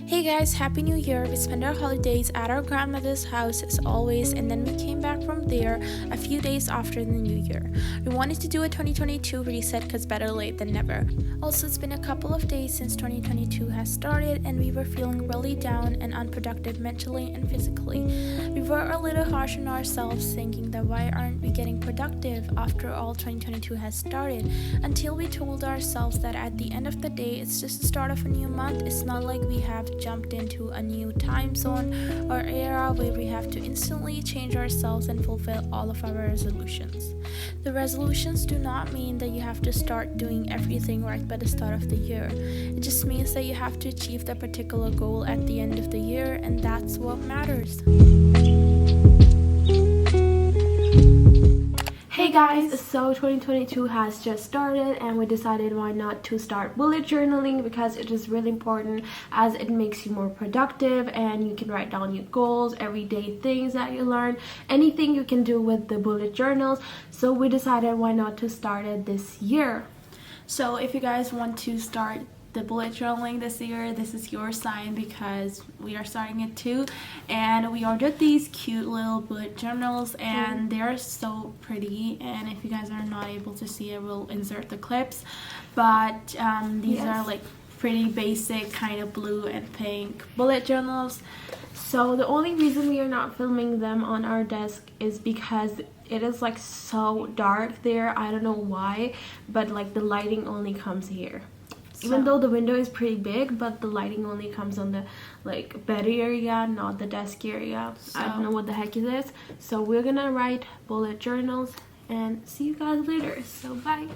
Hey guys, happy new year. We spent our holidays at our grandmother's house as always, and then we came back from there a few days after the new year. We wanted to do a 2022 reset because better late than never. Also, it's been a couple of days since 2022 has started and we were feeling really down and unproductive mentally and physically. We were a little harsh on ourselves, thinking that why aren't we getting productive after all 2022 has started, until we told ourselves that at the end of the day it's just the start of a new month. It's not like we have jumped into a new time zone or era where we have to instantly change ourselves and fulfill all of our resolutions. The resolutions do not mean that you have to start doing everything right by the start of the year. It just means that you have to achieve that particular goal at the end of the year, and that's what matters. Hey guys, so 2022 has just started and we decided why not to start bullet journaling, because it is really important as it makes you more productive and you can write down your goals, everyday things that you learn, anything you can do with the bullet journals. So we decided why not to start it this year. So if you guys want to start the bullet journaling this year, this is your sign, because we are starting it too. And we ordered these cute little bullet journals and they're so pretty, and if you guys are not able to see it, we'll insert the clips. But these are like pretty basic kind of blue and pink bullet journals. So the only reason we are not filming them on our desk is because it is like so dark there. I don't know why, but like the lighting only comes here. Even though the window is pretty big, but the lighting only comes on the like bed area, not the desk area. So I don't know what the heck it is. So we're gonna write bullet journals and see you guys later. So bye.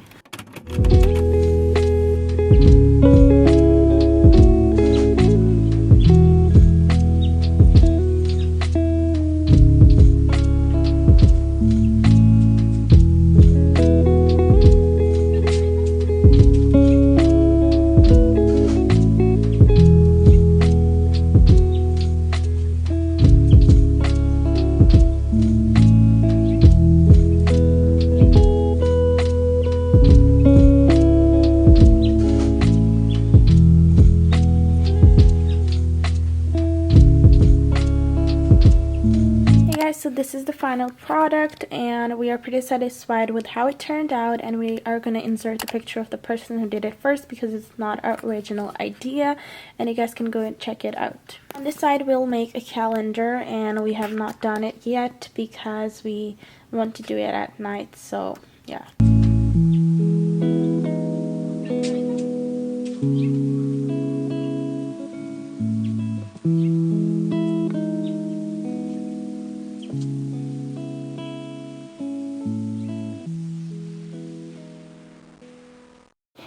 So this is the final product and we are pretty satisfied with how it turned out, and we are going to insert the picture of the person who did it first because it's not our original idea, and you guys can go and check it out. On this side we'll make a calendar, and we have not done it yet because we want to do it at night, so yeah.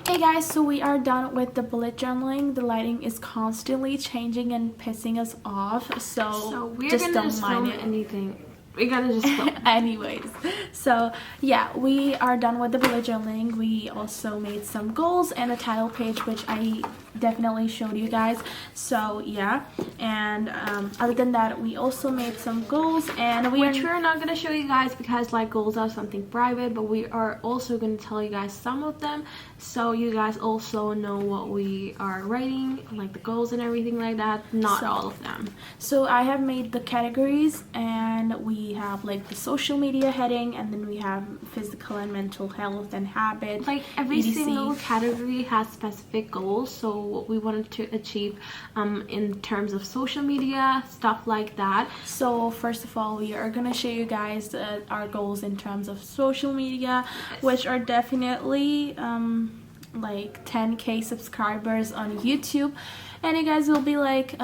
Hey guys, so we are done with the bullet journaling. The lighting is constantly changing and pissing us off, so we're just gonna don't mind it. anything. We're gonna just film. Anyways, so yeah, we are done with the bullet journaling. We also made some goals and a title page, which I definitely showed you guys. So yeah, and other than that, we also made some goals, and which we're not gonna show you guys because like goals are something private, but we are also gonna tell you guys some of them, so you guys also know what we are writing, like the goals and everything like that. Not all of them. So I have made the categories, and we have like the social media heading, and then we have physical and mental health and habit. Like every etc. single category has specific goals, so what we wanted to achieve in terms of social media, stuff like that. So first of all, we are gonna show you guys our goals in terms of social media, which are definitely like 10k subscribers on YouTube. And you guys will be like,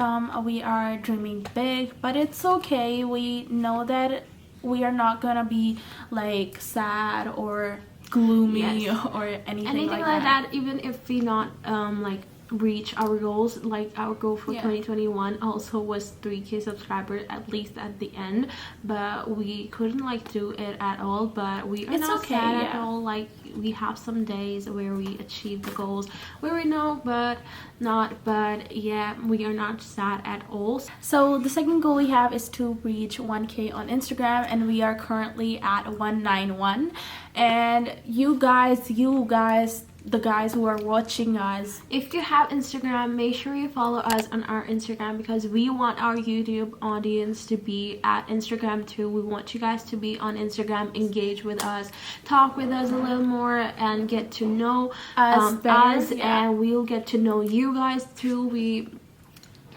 we are dreaming big, but it's okay. We know that we are not gonna be like sad or gloomy or anything like that. Even if we not like reach our goals. Like our goal for 2021 also was 3k subscribers at least at the end, but we couldn't like do it at all. But we are not sad at all. Like we have some days where we achieve the goals where we know but yeah, we are not sad at all. So the second goal we have is to reach 1k on Instagram, and we are currently at 191. And you guys the guys who are watching us. If you have Instagram, make sure you follow us on our Instagram, because we want our YouTube audience to be at Instagram too. We want you guys to be on Instagram, engage with us, talk with us a little more, and get to know us, yeah. And we'll get to know you guys too.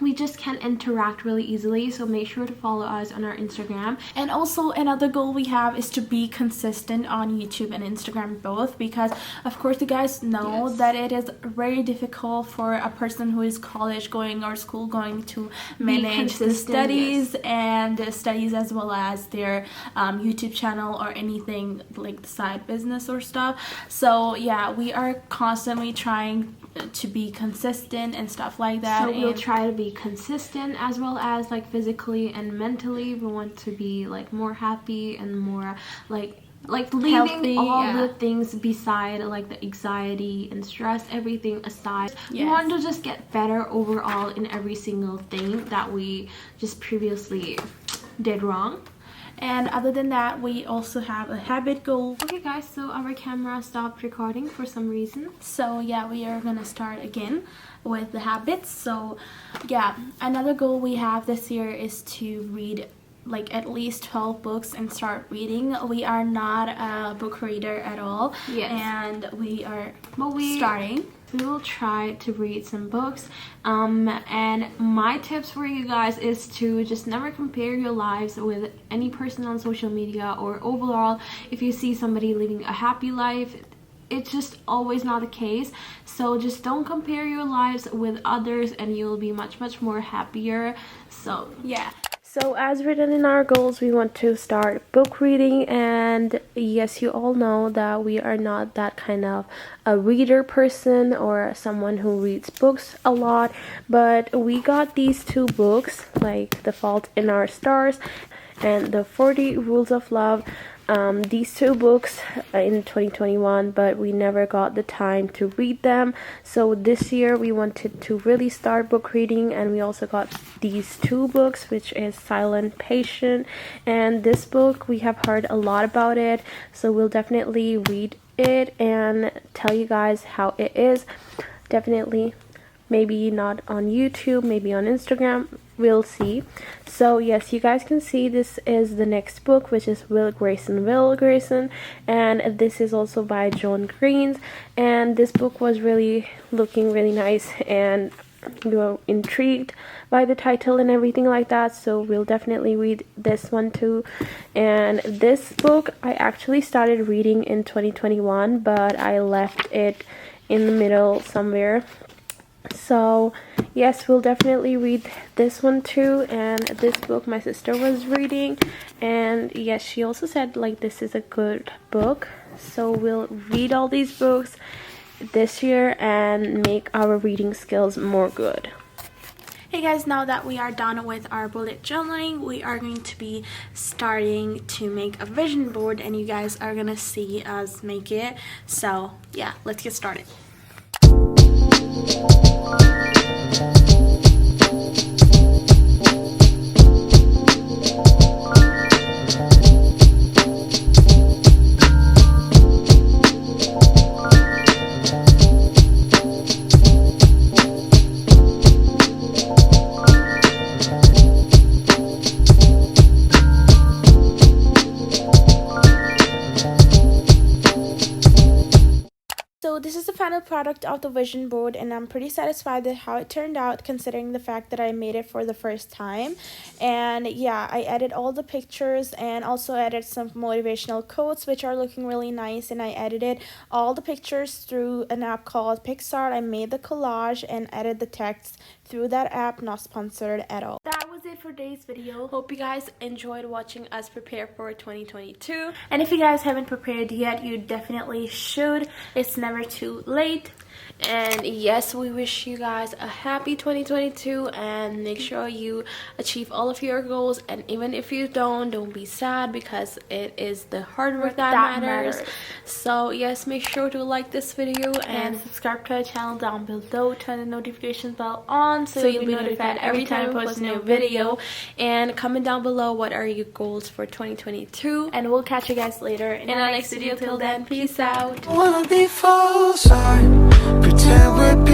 We just can interact really easily, so make sure to follow us on our Instagram. And also another goal we have is to be consistent on YouTube and Instagram both, because of course you guys know that it is very difficult for a person who is college going or school going to manage the studies and the studies as well as their YouTube channel or anything like the side business or stuff. So yeah, we are constantly trying to be consistent and stuff like that. So we'll try to be consistent as well as like physically and mentally. We want to be like more happy and more like leaving healthy, all the things beside, like the anxiety and stress, everything aside. We want to just get better overall in every single thing that we just previously did wrong. And other than that, we also have a habit goal. Okay guys, so our camera stopped recording for some reason. So yeah, we are gonna start again with the habits. So yeah, another goal we have this year is to read like at least 12 books and start reading. We are not a book reader at all. Yes. And we are starting. We will try to read some books, and my tips for you guys is to just never compare your lives with any person on social media, or overall if you see somebody living a happy life, it's just always not the case. So just don't compare your lives with others and you'll be much more happier. So yeah. So as written in our goals, we want to start book reading, and yes, you all know that we are not that kind of a reader person or someone who reads books a lot, but we got these two books, like The Fault in Our Stars and The 40 Rules of Love. These two books in 2021, but we never got the time to read them. So this year we wanted to really start book reading, and we also got these two books, which is Silent Patient, and this book we have heard a lot about it, so we'll definitely read it and tell you guys how it is. Definitely, maybe not on YouTube, maybe on Instagram, we'll see. So yes, you guys can see this is the next book, which is Will Grayson, and this is also by John Green, and this book was really looking really nice, and we were intrigued by the title and everything like that, so we'll definitely read this one too. And this book I actually started reading in 2021, but I left it in the middle somewhere. So yes, we'll definitely read this one too. And this book my sister was reading, and yes, she also said like this is a good book, so we'll read all these books this year and make our reading skills more good. Hey guys, now that we are done with our bullet journaling, we are going to be starting to make a vision board, and you guys are gonna see us make it. So yeah, let's get started. So this is the final product of the vision board, and I'm pretty satisfied with how it turned out, considering the fact that I made it for the first time. And yeah, I added all the pictures and also added some motivational quotes, which are looking really nice, and I edited all the pictures through an app called PixArt. I made the collage and added the text through that app, not sponsored at all. That was it for today's video. Hope you guys enjoyed watching us prepare for 2022. And if you guys haven't prepared yet, you definitely should. It's never too late. And yes, we wish you guys a happy 2022, and make sure you achieve all of your goals. And even if you don't be sad, because it is the hard work that matters. So yes, make sure to like this video and subscribe to our channel down below. Turn the notification bell on so you'll be notified every time I post a new video. And comment down below what are your goals for 2022, and we'll catch you guys later in our next video. Till then, peace out. Wanna be false, I pretend we're